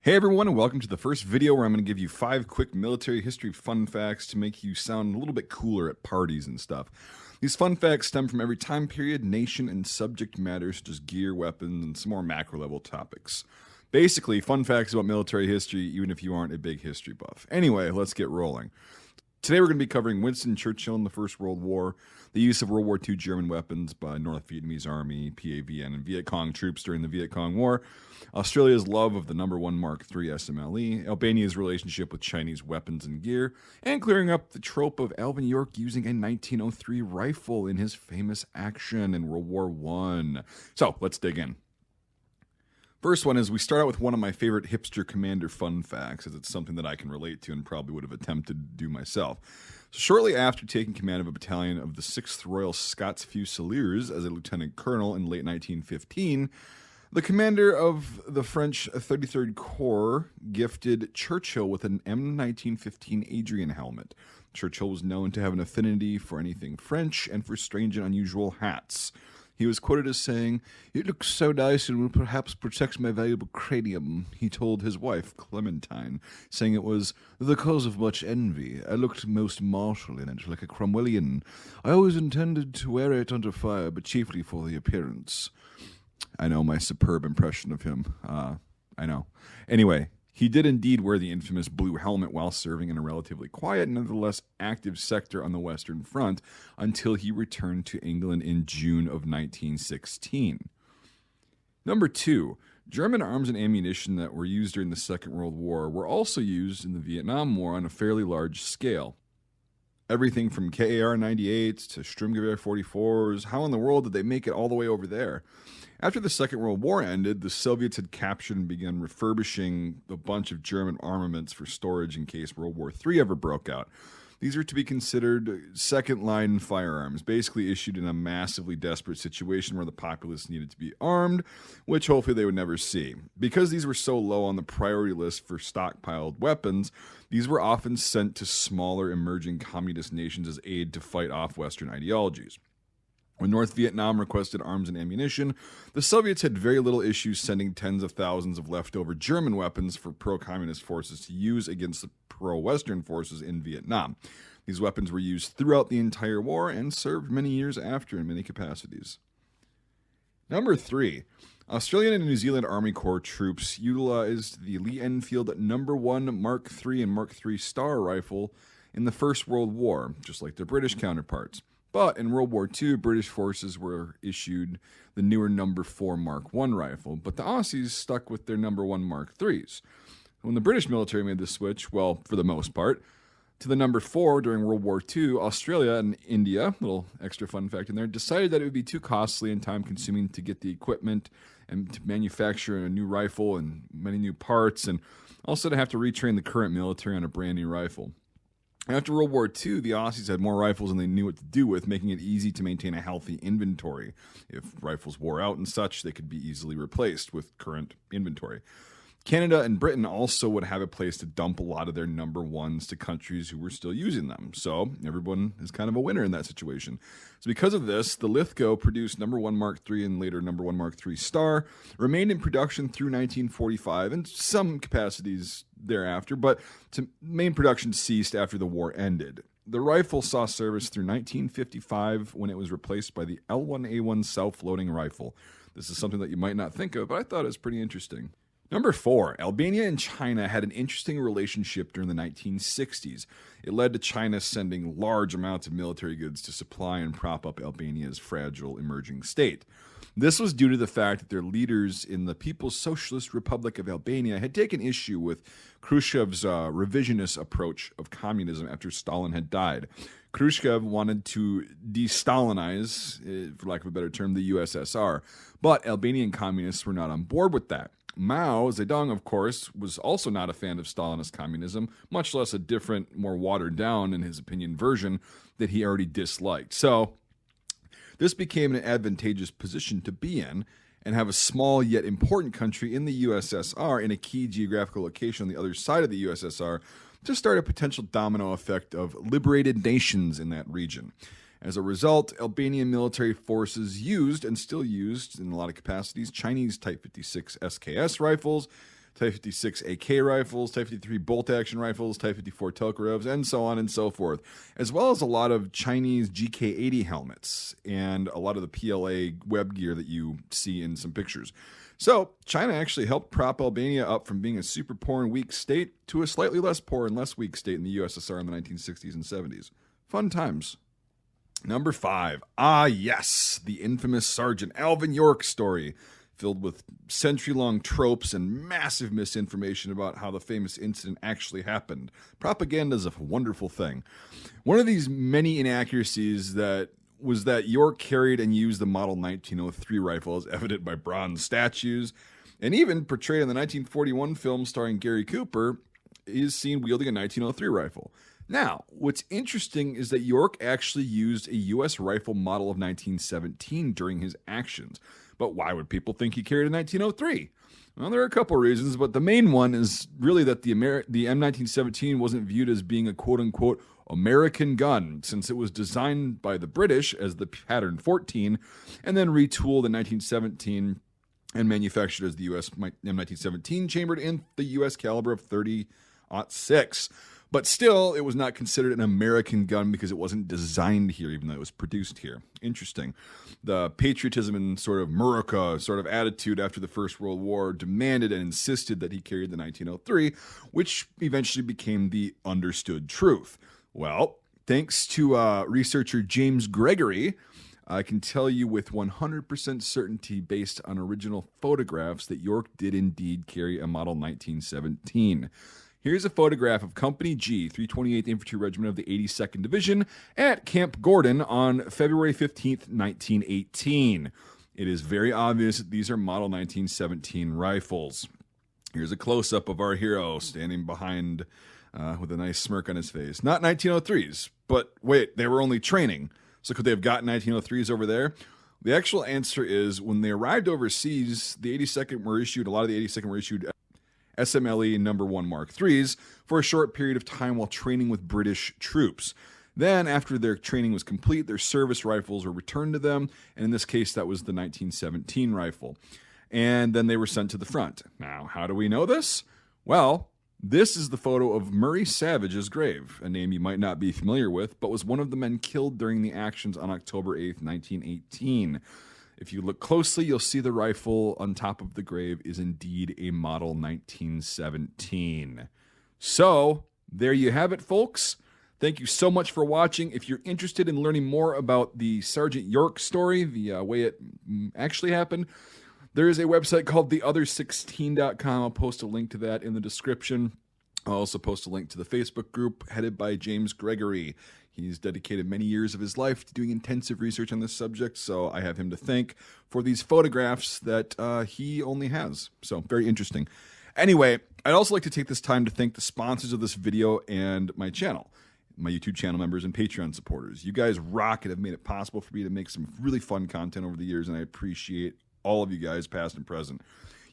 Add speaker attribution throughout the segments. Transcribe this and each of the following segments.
Speaker 1: Hey everyone, and welcome to the first video where I'm going to give you 5 quick military history fun facts to make you sound a little bit cooler at parties and stuff. These fun facts stem from every time period, nation, and subject matter such as gear, weapons, and some more macro level topics. Basically, fun facts about military history even if you aren't a big history buff. Anyway, let's get rolling. Today we're going to be covering Winston Churchill in the First World War, the use of World War II German weapons by North Vietnamese Army, PAVN, and Viet Cong troops during the Viet Cong War, Australia's love of the No. 1 Mark III SMLE, Albania's relationship with Chinese weapons and gear, and clearing up the trope of Alvin York using a 1903 rifle in his famous action in World War I. So, let's dig in. First one is we start out with one of my favorite hipster commander fun facts, as it's something that I can relate to and probably would have attempted to do myself. So shortly after taking command of a battalion of the 6th Royal Scots Fusiliers as a lieutenant colonel in late 1915, the commander of the French 33rd Corps gifted Churchill with an M1915 Adrian helmet. Churchill was known to have an affinity for anything French and for strange and unusual hats. He was quoted as saying, "It looks so nice and will perhaps protect my valuable cranium," he told his wife, Clementine, saying it was the cause of much envy. "I looked most martial in it, like a Cromwellian. I always intended to wear it under fire, but chiefly for the appearance." I know, my superb impression of him. I know. Anyway, he did indeed wear the infamous blue helmet while serving in a relatively quiet, nevertheless active sector on the Western Front until he returned to England in June of 1916. Number 2, German arms and ammunition that were used during the Second World War were also used in the Vietnam War on a fairly large scale. Everything from KAR-98s to Sturmgewehr 44s, how in the world did they make it all the way over there? After the Second World War ended, the Soviets had captured and begun refurbishing a bunch of German armaments for storage in case World War III ever broke out. These are to be considered second-line firearms, basically issued in a massively desperate situation where the populace needed to be armed, which hopefully they would never see. Because these were so low on the priority list for stockpiled weapons, these were often sent to smaller emerging communist nations as aid to fight off Western ideologies. When North Vietnam requested arms and ammunition, the Soviets had very little issue sending tens of thousands of leftover German weapons for pro-communist forces to use against the pro-Western forces in Vietnam. These weapons were used throughout the entire war and served many years after in many capacities. Number 3. Australian and New Zealand Army Corps troops utilized the Lee-Enfield No. 1 Mark III and Mark III Star rifle in the First World War, just like their British counterparts. But in World War II, British forces were issued the newer No. 4 Mark I rifle, but the Aussies stuck with their No. 1 Mark IIIs. When the British military made the switch, well, for the most part, to the No. 4 during World War II, Australia and India, little extra fun fact in there, decided that it would be too costly and time-consuming to get the equipment and to manufacture a new rifle and many new parts, and also to have to retrain the current military on a brand new rifle. After World War II, the Aussies had more rifles than they knew what to do with, making it easy to maintain a healthy inventory. If rifles wore out and such, they could be easily replaced with current inventory. Canada and Britain also would have a place to dump a lot of their No. 1s to countries who were still using them. So everyone is kind of a winner in that situation. So because of this, the Lithgow produced No. 1 Mark III and later No. 1 Mark III Star remained in production through 1945 in some capacities thereafter, but main production ceased after the war ended. The rifle saw service through 1955 when it was replaced by the L1A1 self-loading rifle. This is something that you might not think of, but I thought it was pretty interesting. Number 4, Albania and China had an interesting relationship during the 1960s. It led to China sending large amounts of military goods to supply and prop up Albania's fragile emerging state. This was due to the fact that their leaders in the People's Socialist Republic of Albania had taken issue with Khrushchev's revisionist approach of communism after Stalin had died. Khrushchev wanted to de-Stalinize, for lack of a better term, the USSR, but Albanian communists were not on board with that. Mao Zedong, of course, was also not a fan of Stalinist communism, much less a different, more watered-down, in his opinion, version that he already disliked. So this became an advantageous position to be in and have a small yet important country in the USSR in a key geographical location on the other side of the USSR to start a potential domino effect of liberated nations in that region. As a result, Albanian military forces used, and still used in a lot of capacities, Chinese Type 56 SKS rifles, Type 56 AK rifles, Type 53 bolt-action rifles, Type 54 Tokarevs, and so on and so forth, as well as a lot of Chinese GK-80 helmets and a lot of the PLA web gear that you see in some pictures. So China actually helped prop Albania up from being a super poor and weak state to a slightly less poor and less weak state in the USSR in the 1960s and 70s. Fun times. Number 5. Ah, yes, the infamous Sergeant Alvin York story, filled with century-long tropes and massive misinformation about how the famous incident actually happened. Propaganda is a wonderful thing. One of these many inaccuracies was that York carried and used the Model 1903 rifle, as evident by bronze statues, and even portrayed in the 1941 film starring Gary Cooper, is seen wielding a 1903 rifle. Now, what's interesting is that York actually used a U.S. rifle model of 1917 during his actions. But why would people think he carried a 1903? Well, there are a couple of reasons, but the main one is really that the M1917 wasn't viewed as being a quote-unquote American gun, since it was designed by the British as the Pattern 14 and then retooled in 1917 and manufactured as the U.S. M1917 chambered in the U.S. caliber of .30-06. But still, it was not considered an American gun because it wasn't designed here, even though it was produced here. Interesting. The patriotism and sort of America sort of attitude after the First World War demanded and insisted that he carried the 1903, which eventually became the understood truth. Well, thanks to researcher James Gregory, I can tell you with 100% certainty based on original photographs that York did indeed carry a Model 1917. Here's a photograph of Company G, 328th Infantry Regiment of the 82nd Division at Camp Gordon on February 15th, 1918. It is very obvious that these are Model 1917 rifles. Here's a close-up of our hero standing behind with a nice smirk on his face. Not 1903s, but wait, they were only training. So could they have gotten 1903s over there? The actual answer is when they arrived overseas, the 82nd were issued, a lot of the 82nd were issued SMLE No. 1 Mark IIIs for a short period of time while training with British troops. Then, after their training was complete, their service rifles were returned to them, and in this case, that was the 1917 rifle. And then they were sent to the front. Now, how do we know this? Well, this is the photo of Murray Savage's grave, a name you might not be familiar with, but was one of the men killed during the actions on October 8th, 1918. If you look closely, you'll see the rifle on top of the grave is indeed a Model 1917. So, there you have it, folks. Thank you so much for watching. If you're interested in learning more about the Sergeant York story, the way it actually happened, there is a website called theother16.com. I'll post a link to that in the description. I'll also post a link to the Facebook group headed by James Gregory. He's dedicated many years of his life to doing intensive research on this subject, so I have him to thank for these photographs that he only has. So, very interesting. Anyway, I'd also like to take this time to thank the sponsors of this video and my channel, my YouTube channel members and Patreon supporters. You guys rock and have made it possible for me to make some really fun content over the years, and I appreciate all of you guys, past and present.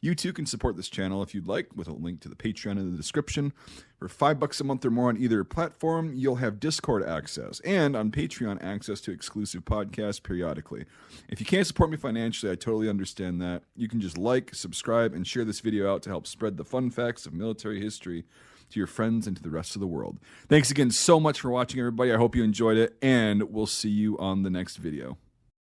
Speaker 1: You too can support this channel if you'd like with a link to the Patreon in the description. For $5 a month or more on either platform, you'll have Discord access and on Patreon access to exclusive podcasts periodically. If you can't support me financially, I totally understand that. You can just like, subscribe, and share this video out to help spread the fun facts of military history to your friends and to the rest of the world. Thanks again so much for watching, everybody. I hope you enjoyed it, and we'll see you on the next video.